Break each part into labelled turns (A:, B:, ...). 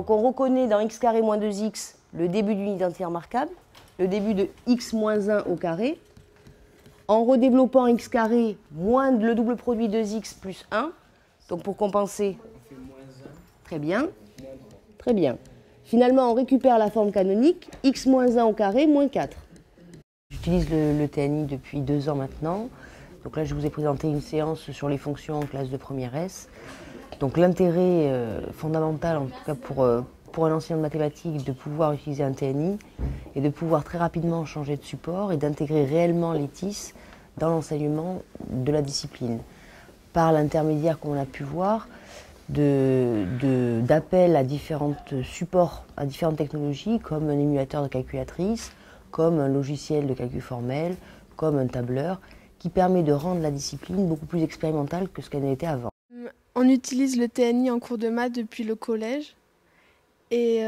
A: Donc on reconnaît dans x carré moins 2x le début d'une identité remarquable, le début de x moins 1 au carré. En redéveloppant x carré moins le double produit 2x plus 1, donc pour compenser,
B: On fait moins 1,
A: très bien,
B: moins 3.
A: très bien. Finalement, on récupère la forme canonique, x moins 1 au carré moins 4. J'utilise le TNI depuis 2 ans maintenant. Donc là, je vous ai présenté une séance sur les fonctions en classe de première S. Donc l'intérêt fondamental, en tout cas pour un enseignant de mathématiques, de pouvoir utiliser un TNI et de pouvoir très rapidement changer de support et d'intégrer réellement les TIS dans l'enseignement de la discipline. Par l'intermédiaire, comme on a pu voir, d'appels à différents supports, à différentes technologies, comme un émulateur de calculatrice, comme un logiciel de calcul formel, comme un tableur, qui permet de rendre la discipline beaucoup plus expérimentale que ce qu'elle n'était avant.
C: On utilise le TNI en cours de maths depuis le collège et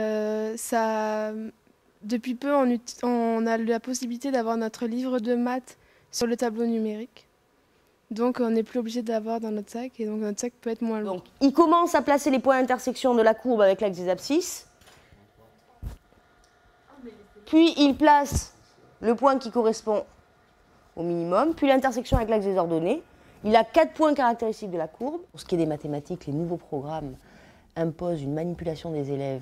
C: depuis peu on a la possibilité d'avoir notre livre de maths sur le tableau numérique. Donc on n'est plus obligé d'avoir dans notre sac et donc notre sac peut être moins lourd.
A: Donc il commence à placer les points d'intersection de la courbe avec l'axe des abscisses. Puis il place le point qui correspond au minimum, puis l'intersection avec l'axe des ordonnées. Il a 4 points caractéristiques de la courbe. Pour ce qui est des mathématiques, les nouveaux programmes imposent une manipulation des élèves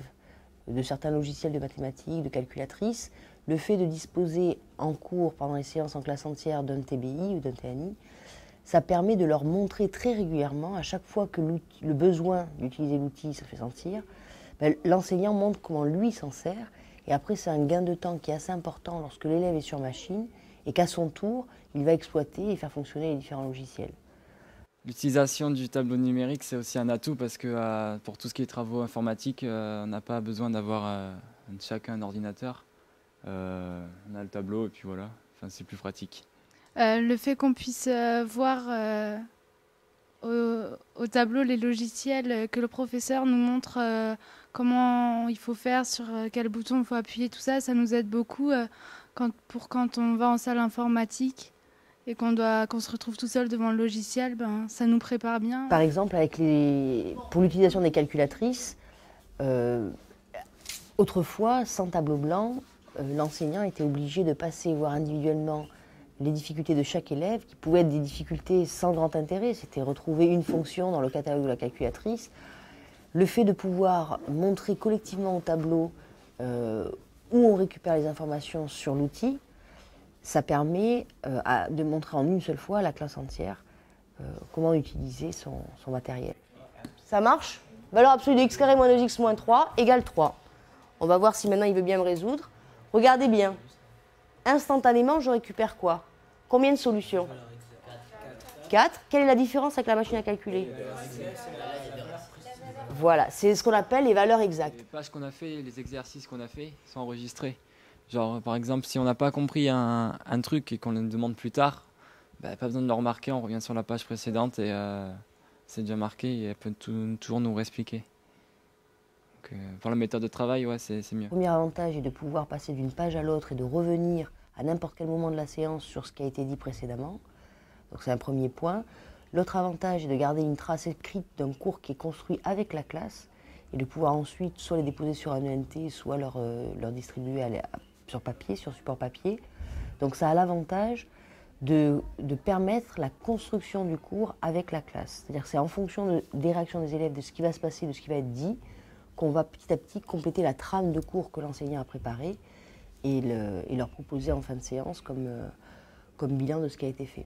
A: de certains logiciels de mathématiques, de calculatrices. Le fait de disposer en cours, pendant les séances en classe entière, d'un TBI ou d'un TNI, ça permet de leur montrer très régulièrement, à chaque fois que le besoin d'utiliser l'outil se fait sentir, l'enseignant montre comment lui s'en sert. Et après, c'est un gain de temps qui est assez important lorsque l'élève est sur machine et qu'à son tour, il va exploiter et faire fonctionner les différents logiciels.
D: L'utilisation du tableau numérique, c'est aussi un atout parce que pour tout ce qui est travaux informatiques, on n'a pas besoin d'avoir chacun un ordinateur. On a le tableau et puis voilà, enfin, c'est plus pratique.
E: Le fait qu'on puisse voir au tableau les logiciels, que le professeur nous montre comment il faut faire, sur quel bouton il faut appuyer, tout ça, ça nous aide beaucoup quand on va en salle informatique et qu'on se retrouve tout seul devant le logiciel, ça nous prépare bien.
A: Par exemple, pour l'utilisation des calculatrices, autrefois, sans tableau blanc, l'enseignant était obligé de passer voir individuellement les difficultés de chaque élève, qui pouvaient être des difficultés sans grand intérêt. C'était retrouver une fonction dans le catalogue de la calculatrice. Le fait de pouvoir montrer collectivement au tableau où on récupère les informations sur l'outil, ça permet de montrer en une seule fois à la classe entière comment utiliser son matériel. Ça marche? Valeur absolue de x carré moins 2x moins 3 égale 3. On va voir si maintenant il veut bien me résoudre. Regardez bien. Instantanément, je récupère quoi? Combien de solutions? 4. Quelle est la différence avec la machine à calculer? Voilà, c'est ce qu'on appelle les valeurs exactes.
D: Les pages qu'on a fait, les exercices qu'on a fait sont enregistrés. Genre, par exemple, si on n'a pas compris un truc et qu'on le demande plus tard, pas besoin de le remarquer, on revient sur la page précédente et c'est déjà marqué et elle peut toujours nous réexpliquer. Pour la méthode de travail, ouais, c'est mieux.
A: Le premier avantage est de pouvoir passer d'une page à l'autre et de revenir à n'importe quel moment de la séance sur ce qui a été dit précédemment. Donc c'est un premier point. L'autre avantage est de garder une trace écrite d'un cours qui est construit avec la classe et de pouvoir ensuite soit les déposer sur un ENT, soit leur distribuer sur papier, sur support papier. Donc ça a l'avantage de permettre la construction du cours avec la classe. C'est-à-dire que c'est en fonction des réactions des élèves, de ce qui va se passer, de ce qui va être dit, qu'on va petit à petit compléter la trame de cours que l'enseignant a préparée et leur proposer en fin de séance comme bilan de ce qui a été fait.